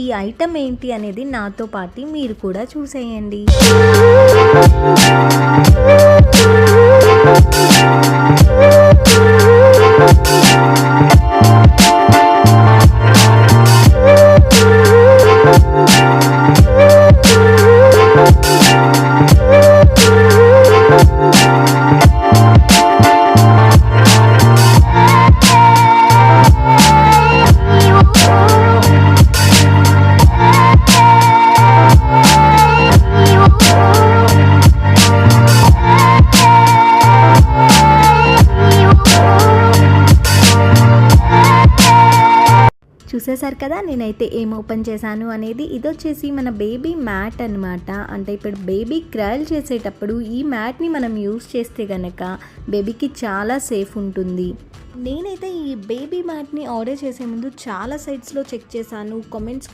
ఈ ఐటమ్ ఏంటి అనేది నాతో పాటు మీరు కూడా చూసేయండి. చూసేశారు కదా నేనైతే ఏం ఓపెన్ చేశాను అనేది. ఇది వచ్చేసి మన బేబీ మ్యాట్ అనమాట. అంటే ఇప్పుడు బేబీ క్రైల్ చేసేటప్పుడు ఈ మ్యాట్ని మనం యూస్ చేస్తే కనుక బేబీకి చాలా సేఫ్ ఉంటుంది. నేనైతే ఈ బేబీ మ్యాట్ని ఆర్డర్ చేసే ముందు చాలా సైట్స్లో చెక్ చేశాను, కామెంట్స్